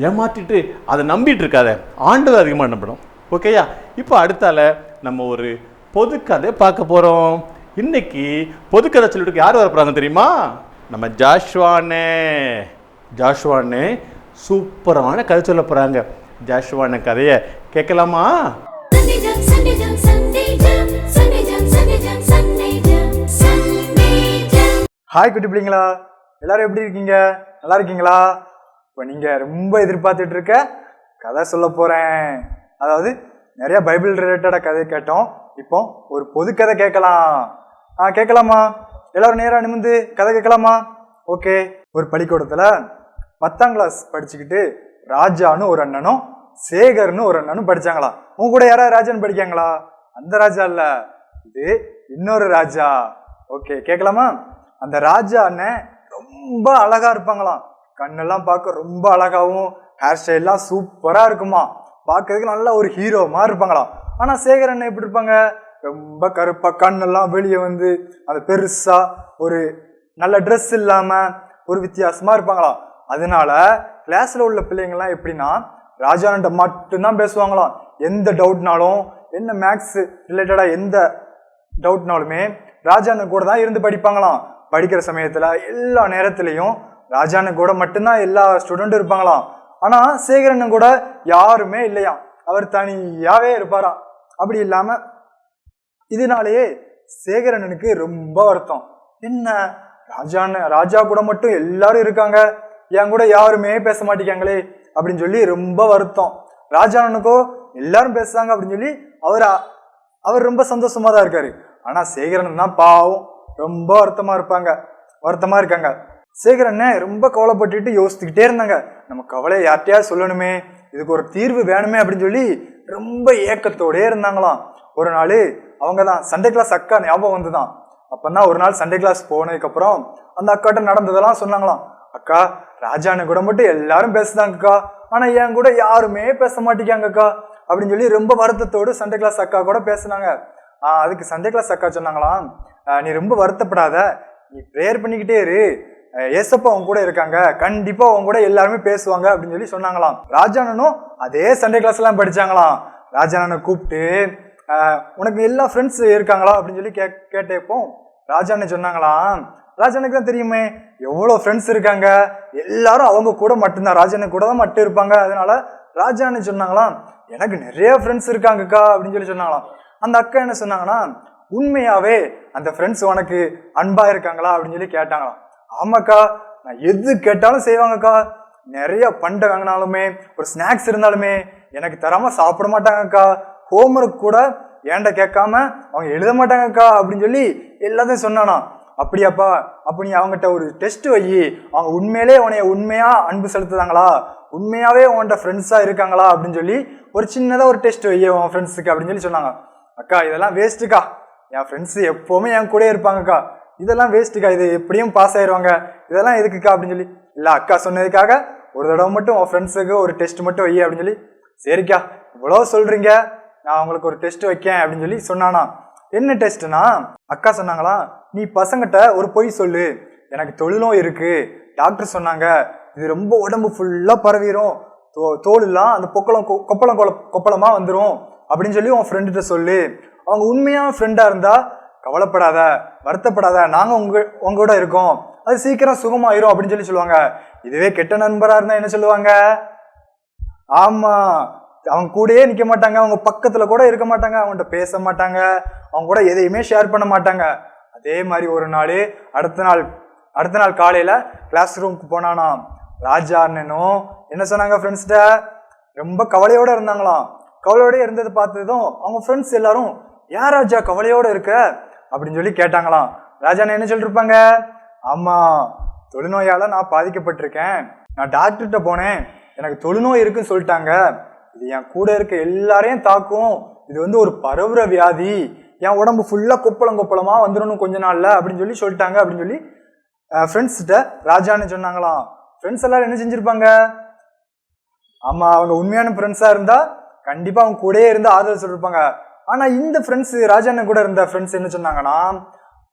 ஏமாற்றிட்டு அதை நம்பிட்டு இருக்காத, ஆண்டவர் அதிகமாக நம்பணும். ஓகேயா? இப்போ அடுத்தால நம்ம ஒரு பொதுக்கதை பார்க்க போகிறோம். இன்னைக்கு பொதுக்கதை சொல்லிட்டு யார் வர போகிறாங்க தெரியுமா? நம்ம ஜாஷ்வானே சூப்பரான கதை சொல்ல போகிறாங்க. ஜாஷ்வான கதையை கேட்கலாமா? ஹாய் குட்டி பிள்ளைங்களா, எல்லாரும் எப்படி இருக்கீங்க? நல்லா இருக்கீங்களா? இப்போ நீங்கள் ரொம்ப எதிர்பார்த்துட்டு இருக்க கதை சொல்ல போகிறேன். அதாவது நிறைய பைபிள் ரிலேட்டடாக கதை கேட்டோம், இப்போ ஒரு பொது கதை கேட்கலாம். கேட்கலாமா? எல்லாரும் நேராக நிமிர்ந்து கதை கேட்கலாமா? ஓகே. ஒரு பள்ளிக்கூடத்தில் 10ஆம் கிளாஸ் படிச்சுக்கிட்டு ராஜான்னு ஒரு அண்ணனும் சேகர்னு ஒரு அண்ணனும் படித்தாங்களாம். உங்க கூட யாராவது ராஜான்னு படிக்காங்களா? அந்த ராஜா இல்லை, இது இன்னொரு ராஜா. ஓகே, கேட்கலாமா? அந்த ராஜா அண்ணன் ரொம்ப அழகா இருப்பாங்களாம். கண்ணெல்லாம் பார்க்க ரொம்ப அழகாவும், ஹேர் ஸ்டைல்லாம் சூப்பராக இருக்குமா, பார்க்கறதுக்கு நல்ல ஒரு ஹீரோ மாதிரி இருப்பாங்களாம். ஆனால் சேகர் அண்ணன் எப்படி இருப்பாங்க? ரொம்ப கருப்பாக, கண்ணெல்லாம் வெளியே வந்து அந்த பெருசா ஒரு நல்ல ட்ரெஸ் இல்லாமல் ஒரு வித்தியாசமாக இருப்பாங்களாம். அதனால கிளாஸில் உள்ள பிள்ளைங்கள்லாம் எப்படின்னா ராஜான்ட்ட மட்டும்தான் பேசுவாங்களாம். எந்த டவுட்னாலும், என்ன மேக்ஸ் ரிலேட்டடாக எந்த டவுட்னாலுமே ராஜான்னு கூட தான் இருந்து படிப்பாங்களாம். படிக்கிற சமயத்தில் எல்லா நேரத்துலையும் ராஜான்னு கூட மட்டும்தான் எல்லா ஸ்டூடெண்ட்டும் இருப்பாங்களாம். ஆனால் சேகரண்ணன் கூட யாருமே இல்லையாம், அவர் தனியாகவே இருப்பாராம். அப்படி இல்லாமல் இதனாலேயே சேகரண்ணனுக்கு ரொம்ப வருத்தம். என்ன, ராஜா கூட மட்டும் எல்லாரும் இருக்காங்க, என் கூட யாருமே பேச மாட்டேங்காங்களே அப்படின்னு சொல்லி ரொம்ப வருத்தம். ராஜாண்ணனுக்கோ எல்லாரும் பேசுறாங்க அப்படின்னு சொல்லி அவர் ரொம்ப சந்தோஷமா தான் இருக்காரு. ஆனால் சேகரண்ணன் தான் பாவம் ரொம்ப வருத்தமா இருக்காங்க. சேகரண்ணன் ரொம்ப கவலைப்பட்டுட்டு யோசிச்சுக்கிட்டே இருந்தாங்க. நம்ம கவலையை யார்கிட்டயாவது சொல்லணுமே, இதுக்கு ஒரு தீர்வு வேணுமே அப்படின்னு சொல்லி ரொம்ப ஏக்கத்தோடே இருந்தாங்களாம். ஒரு நாள் அவங்க தான் சண்டே கிளாஸ் அக்கா ஞாபகம் வந்துதான். அப்பதான் ஒரு நாள் சண்டே கிளாஸ் போனதுக்கப்புறம் அந்த அக்காட்ட நடந்ததெல்லாம் சொன்னாங்களாம். அக்கா, ராஜான்னு கூட மட்டும் எல்லாரும் பேசுதாங்கக்கா, ஆனா என் கூட யாருமே பேச மாட்டேங்காங்கக்கா அப்படின்னு சொல்லி ரொம்ப வருத்தத்தோடு சண்டே கிளாஸ் அக்கா கூட பேசுனாங்க. அதுக்கு சண்டே கிளாஸ் அக்கா சொன்னாங்களாம், நீ ரொம்ப வருத்தப்படாத, நீ ப்ரேயர் பண்ணிக்கிட்டே இரு, ஏசப்பா அவங்க கூட இருக்காங்க, கண்டிப்பா அவங்க கூட எல்லாருமே பேசுவாங்க அப்படின்னு சொல்லி சொன்னாங்களாம். ராஜானனும் அதே சண்டே கிளாஸ் எல்லாம் படிச்சாங்களாம். ராஜானனை கூப்பிட்டு உனக்கு எல்லா ஃப்ரெண்ட்ஸ் இருக்காங்களா அப்படின்னு சொல்லி கேட்டப்போ ராஜானே சொன்னாங்களாம், ராஜானுக்கு தான் தெரியுமே எவ்வளோ ஃப்ரெண்ட்ஸ் இருக்காங்க, எல்லாரும் அவங்க கூட மட்டும்தான், ராஜானு கூட தான் மட்டும் இருப்பாங்க. அதனால ராஜானே சொன்னாங்களாம், எனக்கு நிறைய ஃப்ரெண்ட்ஸ் இருக்காங்கக்கா அப்படின்னு சொல்லி சொன்னாங்களாம். அந்த அக்கா என்ன சொன்னாங்கன்னா, உண்மையாவே அந்த ஃப்ரெண்ட்ஸ் உனக்கு அன்பா இருக்காங்களா அப்படின்னு சொல்லி கேட்டாங்களாம். ஆமாக்கா, நான் எது கேட்டாலும் செய்வாங்கக்கா, நிறைய பண்டை வாங்கினாலுமே ஒரு ஸ்நாக்ஸ் இருந்தாலுமே எனக்கு தராம சாப்பிட மாட்டாங்கக்கா, ஹோம்ஒர்க் கூட ஏன்ட கேட்காம அவங்க எழுத மாட்டாங்கக்கா அப்படின்னு சொல்லி எல்லாத்தையும் சொன்னானா. அப்படியாப்பா, அப்போ நீ அவங்ககிட்ட ஒரு டெஸ்ட் வை, அவங்க உண்மையிலே உன்னைய உண்மையா அன்பு செலுத்துதாங்களா, உண்மையாவே உன்கிட்ட ஃப்ரெண்ட்ஸா இருக்காங்களா அப்படின்னு சொல்லி ஒரு சின்னதாக ஒரு டெஸ்ட் வை உன் ஃப்ரெண்ட்ஸுக்கு அப்படின்னு சொல்லி சொன்னாங்க. அக்கா, இதெல்லாம் வேஸ்ட்டுக்கா, என் ஃப்ரெண்ட்ஸு எப்போவுமே என் கூட இருப்பாங்கக்கா, இதெல்லாம் வேஸ்ட்டுக்கா, இது எப்படியும் பாஸ் ஆயிடுவாங்க, இதெல்லாம் எதுக்குக்கா அப்படின்னு சொல்லி, இல்லை அக்கா சொன்னதுக்காக ஒரு தடவை மட்டும் உன் ஃப்ரெண்ட்ஸுக்கு ஒரு டெஸ்ட் மட்டும் வை அப்படின்னு சொல்லி, சரிக்கா இவ்வளோ சொல்கிறீங்க, நான் உங்களுக்கு ஒரு டெஸ்ட் வைக்கேன் அப்படின்னு சொல்லி சொன்னானா. என்ன டெஸ்ட்னா, அக்கா சொன்னாங்களா, நீ பசங்கிட்ட ஒரு பொய் சொல்லு, எனக்கு தொழிலும் இருக்குது, டாக்டர் சொன்னாங்க இது ரொம்ப உடம்பு ஃபுல்லாக பரவிடும், தோலெல்லாம் அந்த கொப்பளமாக வந்துடும் அப்படின்னு சொல்லி உன் ஃப்ரெண்டுகிட்ட சொல்லு. அவங்க உண்மையான ஃப்ரெண்டாக இருந்தால் கவலைப்படாத, வருத்தப்படாத, நாங்கள் உங்களோட இருக்கோம், அது சீக்கிரம் சுகமாயிரும் அப்படின்னு சொல்லி சொல்லுவாங்க. இதுவே கெட்ட நண்பராக இருந்தால் என்ன சொல்லுவாங்க, ஆமாம் அவங்க கூடயே நிற்க மாட்டாங்க, அவங்க பக்கத்தில் கூட இருக்க மாட்டாங்க, அவங்கள்ட்ட பேச மாட்டாங்க, அவங்க கூட எதையுமே ஷேர் பண்ண மாட்டாங்க. அதே மாதிரி ஒரு நாள் அடுத்த நாள் காலையில் கிளாஸ் ரூமுக்கு போனானா. ராஜா அண்ணனும் என்ன சொன்னாங்க, ஃப்ரெண்ட்ஸ்கிட்ட ரொம்ப கவலையோடு இருந்தாங்களாம். கவலையோடு இருந்தது பார்த்ததும் அவங்க ஃப்ரெண்ட்ஸ் எல்லாரும், ஏன் ராஜா கவலையோடு இருக்க அப்படின்னு சொல்லி கேட்டாங்களாம். ராஜா அண்ணன் என்ன சொல்லிருப்பாங்க, ஆமாம் தொழுநோயால் நான் பாதிக்கப்பட்டிருக்கேன், நான் டாக்டர்கிட்ட போனேன், எனக்கு தொழுநோய் இருக்குன்னு சொல்லிட்டாங்க, இது என் கூட இருக்க எல்லாரையும் தாக்கும், இது வந்து ஒரு பரவுற வியாதி, என் உடம்பு ஃபுல்லாக கொப்பளமாக வந்துடணும் கொஞ்ச நாளில் அப்படின்னு சொல்லிட்டாங்க அப்படின்னு சொல்லி ஃப்ரெண்ட்ஸ்கிட்ட ராஜான்னு சொன்னாங்களாம். ஃப்ரெண்ட்ஸ் எல்லாரும் என்ன செஞ்சுருப்பாங்க, ஆமாம் அவங்க உண்மையான ஃப்ரெண்ட்ஸாக இருந்தால் கண்டிப்பாக அவங்க கூடயே இருந்து ஆறுதல் சொல்லியிருப்பாங்க. ஆனால் இந்த ஃப்ரெண்ட்ஸு ராஜாண்ணன் கூட இருந்த ஃப்ரெண்ட்ஸ் என்ன சொன்னாங்கன்னா,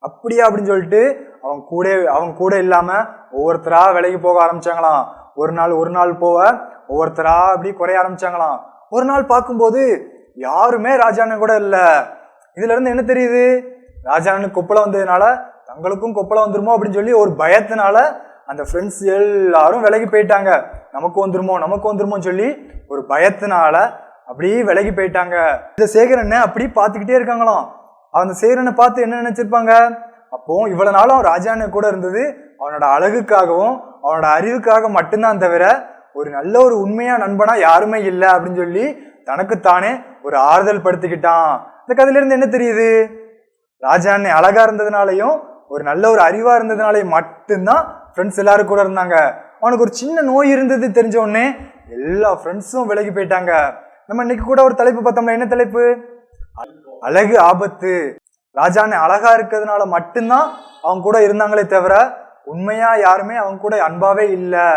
அப்படியா அப்படின்னு சொல்லிட்டு அவங்க கூட இல்லாமல் ஒவ்வொருத்தராக விலைக்கு போக ஆரம்பிச்சாங்களாம். ஒரு நாள் போக ஒவ்வொருத்தராக அப்படி குறைய ஆரம்பிச்சாங்களாம். ஒரு நாள் பார்க்கும்போது யாருமே ராஜாண்ணன் கூட இல்லை. இதுல இருந்து என்ன தெரியுது, ராஜாண்ணனுக்கு கொப்பளம் வந்ததுனால தங்களுக்கும் கொப்பளம் வந்துருமோ அப்படின்னு சொல்லி ஒரு பயத்தினால அந்த ஃப்ரெண்ட்ஸ் எல்லாரும் விலகி போயிட்டாங்க. நமக்கு வந்துருமோன்னு சொல்லி ஒரு பயத்தினால அப்படியே விலகி போயிட்டாங்க. இந்த சேகரனை அப்படி பார்த்துக்கிட்டே இருக்காங்களாம். அந்த சேகரனை பார்த்து என்ன நினைச்சிருப்பாங்க, அப்போ இவ்வளவு நாளும் ராஜாண்ணன் கூட இருந்தது அவனோட அழகுக்காகவும் அவனோட அறிவுக்காக மட்டும்தான் தவிர ஒரு நல்ல ஒரு உண்மையா நண்பனா யாருமே இல்லை அப்படின்னு சொல்லி தனக்குத்தானே ஒரு ஆறுதல் படுத்திக்கிட்டான். இந்த கதையில இருந்து என்ன தெரியுது, ராஜாண்ணன் அழகா இருந்ததுனாலையும் ஒரு நல்ல ஒரு அறிவா இருந்ததுனாலையும் மட்டும்தான் ஃப்ரெண்ட்ஸ் எல்லாரும் கூட இருந்தாங்க. அவனுக்கு ஒரு சின்ன நோய் இருந்தது தெரிஞ்ச உடனே எல்லா ஃப்ரெண்ட்ஸும் விலகி போயிட்டாங்க. நம்ம இன்னைக்கு கூட ஒரு தலைப்பு பார்த்தோம்னா, என்ன தலைப்பு, அழகு ஆபத்து. ராஜாண்ணன் அழகா இருக்கிறதுனால மட்டும்தான் அவங்க கூட இருந்தாங்களே தவிர உண்மையா யாருமே அவங்க கூட அன்பாவே இல்லை.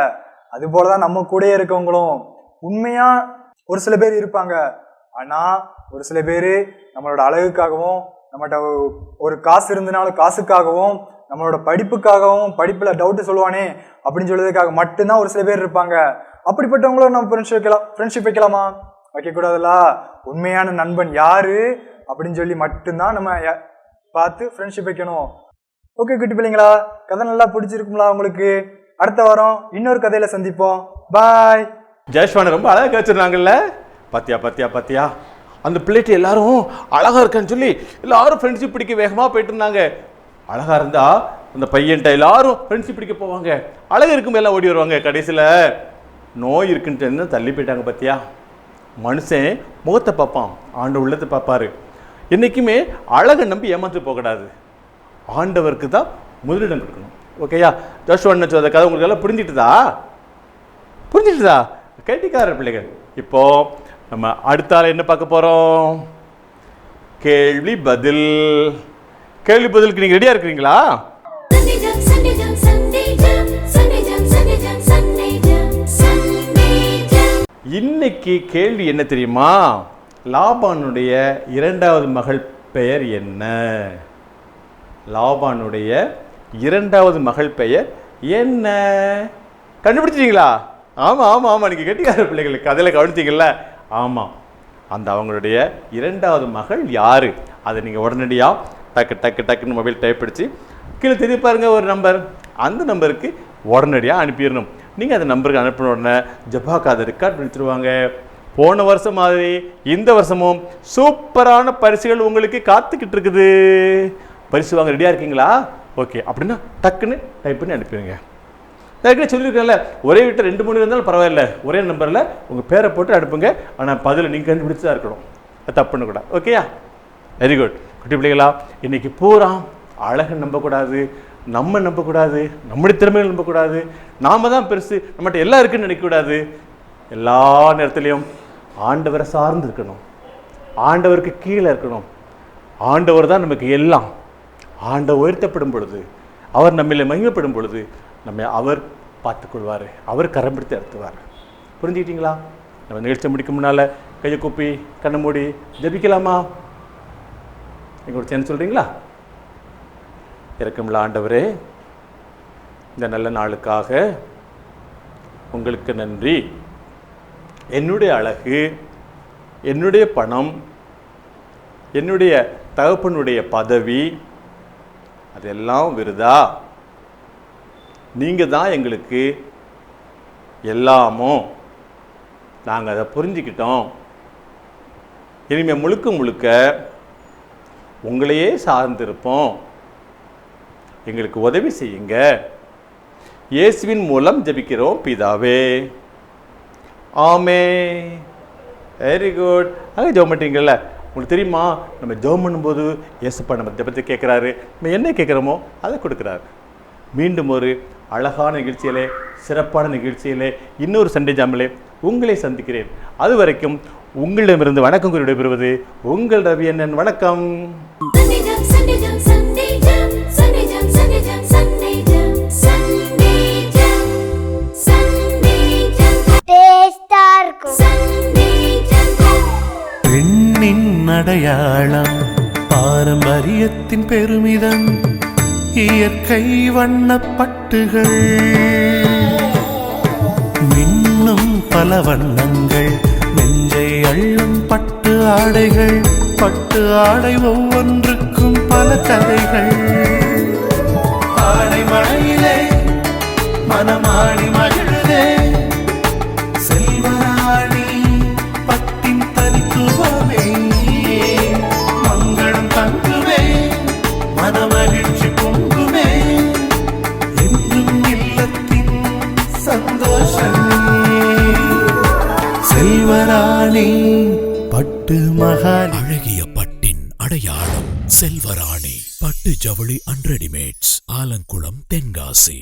அது போலதான் நம்ம கூட இருக்கவங்களும் உண்மையா ஒரு சில பேர் இருப்பாங்க. ஆனா ஒரு சில பேர் நம்மளோட அழகுக்காகவும் நம்மகிட்ட ஒரு காசு இருந்தனாலும் காசுக்காகவும் நம்மளோட படிப்புக்காகவும் படிப்புல டவுட் சொல்லுவானே அப்படின்னு சொல்றதுக்காக மட்டும்தான் ஒரு சில பேர் இருப்பாங்க. அப்படிப்பட்டவங்களும் நம்ம ஃப்ரெண்ட்ஷிப் வைக்கலாமா, வைக்க கூடாதுல்ல. உண்மையான நண்பன் யாரு அப்படின்னு சொல்லி மட்டும்தான் நம்ம பார்த்து ஃப்ரெண்ட்ஷிப் வைக்கணும். ஓகே குட்டி பிள்ளைங்களா, கதை நல்லா பிடிச்சிருக்குங்களா உங்களுக்கு? அடுத்த வாரம் இன்னொரு கதையில சந்திப்போம். பாய். ஜெயஸ்வானை ரொம்ப அழகாக வச்சிருந்தாங்கல்ல, பாத்தியா அந்த பிள்ளைட்டு எல்லாரும் அழகா இருக்கான்னு சொல்லி எல்லாரும் ஃப்ரெண்ட்ஷிப் பிடிக்க வேகமாக போயிட்டு இருந்தாங்க. அழகா இருந்தா அந்த பையன்ட்ட எல்லாரும் ஃப்ரெண்ட்ஷிப் பிடிக்க போவாங்க, அழகு இருக்கும் எல்லாம் ஓடி வருவாங்க. கடைசியில் நோய் இருக்குன்ட்டு தள்ளி போயிட்டாங்க. பார்த்தியா, மனுஷன் முகத்தை பார்ப்பான், ஆண்டு உள்ளத்தை பார்ப்பாரு. என்றைக்குமே அழகை நம்பி ஏமாந்து போகக்கூடாது, ஆண்டவருக்கு தான் முதலிடம் கொடுக்கணும். ஓகேயா? ஜோஷுவன் சொல்ற கதை உங்களுக்கு எல்லாம் புரிஞ்சிட்டுதா? கேட்டிக்கார பிள்ளைகள். இப்போ நம்ம அடுத்த ஆள் என்ன பார்க்க போறோம், கேள்வி பதிலுக்கு நீங்க ரெடியா இருக்கிறீங்களா? இன்னைக்கு கேள்வி என்ன தெரியுமா, லாபானுடைய இரண்டாவது மகள் பெயர் என்ன? லாபானுடைய இரண்டாவது மகள் பெயர் என்ன? கண்டுபிடிச்சிட்டீங்களா? ஆமாம், நீங்கள் கெட்டிக்கார பிள்ளைகளுக்கு அதில் கவனிச்சிங்கல்ல? ஆமாம், அந்த அவங்களுடைய இரண்டாவது மகள் யாரு? அதை நீங்கள் உடனடியாக டக்குன்னு மொபைல் டைப் அடித்து கீழே தெரிய பாருங்க ஒரு நம்பர், அந்த நம்பருக்கு உடனடியாக அனுப்பிடணும். நீங்கள் அந்த நம்பருக்கு அனுப்பின உடனே ஜபாக்கு அதை ரெக்கார்ட் பண்ணிடுவாங்க. போன வருஷம் மாதிரி இந்த வருஷமும் சூப்பரான பரிசுகள் உங்களுக்கு காத்துக்கிட்டு இருக்குது. பரிசு வாங்க ரெடியாக இருக்கீங்களா? ஓகே, அப்படின்னா டக்குன்னு டைப் பண்ணி அனுப்பிடுங்க. ஏற்கனவே சொல்லியிருக்கேன்ல, ஒரே வீட்டில் 2-3 இருந்தாலும் பரவாயில்ல, ஒரே நம்பரில் உங்கள் பேரை போட்டு அனுப்புங்க. ஆனால் பதில் நீங்கள் கண்டுபிடிச்சி தான் இருக்கணும், அது தப்புன்னு கூட. ஓகேயா? Very good. குட்டி பிள்ளைகளா, இன்றைக்கி பூரா அழகை நம்பக்கூடாது, நம்ம நம்பக்கூடாது, நம்முடைய திறமைகள் நம்பக்கூடாது, நாம் தான் பெருசு, நம்மகிட்ட எல்லாம் இருக்குன்னு நினைக்கக்கூடாது. எல்லா நேரத்துலையும் ஆண்டவரை சார்ந்து இருக்கணும், ஆண்டவருக்கு கீழே இருக்கணும். ஆண்டவர் தான் நமக்கு எல்லாம். ஆண்டவர் உயர்த்தப்படும் பொழுது, அவர் நம்மளை மகிமைப்படும் பொழுது நம்மை அவர் பார்த்துக்கொள்வார், அவர் கரம் பிடித்து நடத்துவார். புரிஞ்சுக்கிட்டீங்களா? நம்ம நிகழ்ச்சி முடிக்கும் முன்னால் கையை கூப்பி கண்ணை மூடி ஜெபிக்கலாமா? எங்களோட சேர்ந்து சொல்கிறீங்களா? இறக்கமுள்ள ஆண்டவரே, இந்த நல்ல நாளுக்காக உங்களுக்கு நன்றி. என்னுடைய அழகு, என்னுடைய பணம், என்னுடைய தகப்பனுடைய பதவி அதெல்லாம் விருதா. நீங்கள் தான் எங்களுக்கு எல்லாமோ. நாங்கள் அதை புரிஞ்சுக்கிட்டோம். இனிமேல் முழுக்க முழுக்க உங்களையே சார்ந்திருப்போம். எங்களுக்கு உதவி செய்யுங்க. இயேசுவின் மூலம் ஜெபிக்கிறோம் பிதாவே, ஆமே. Very good. அங்கே ஜெபம் பண்ணிட்டீங்கல்ல? உங்களுக்கு தெரியுமா, நம்ம ஜெபம் பண்ணும்போது இயேசுப்பா நம்ம ஜெபத்தை கேட்குறாரு. நம்ம என்ன கேட்குறோமோ அதை கொடுக்குறாரு. மீண்டும் ஒரு அழகான நிகழ்ச்சியிலே, சிறப்பான நிகழ்ச்சியிலே, இன்னொரு சண்டே ஜாமிலே உங்களை சந்திக்கிறேன். அது வரைக்கும் உங்களிடமிருந்து வணக்கம் கூறி விடைபெறுவது உங்கள் ரவி அண்ணன். வணக்கம். பெண்ணின் அடையாளம், பாரம்பரியத்தின் பெருமிதம், இயற்கை வண்ணப்பட்டுகள், மின்னும் பல வண்ணங்கள், நெஞ்சை அள்ளும் பட்டு ஆடைகள், பட்டு ஆடை ஒவ்வொன்றுக்கும் பல கதைகள். ஆடை மழையிலே மனமாடி மகிழுதே, செல்வராணி பட்டின் தனித்துவமே, மங்களம் தங்குமே, மனமகிழ்ச்சி பொங்குமே, என்றும் இல்லத்தின் சந்தோஷமே. செல்வராணி பட்டு மகால். அழகிய பட்டின் அடையாளம் செல்வராணி பட்டு ஜவுளி அண்ட் ரெடிமேட்ஸ், ஆலங்குளம், தென்காசி.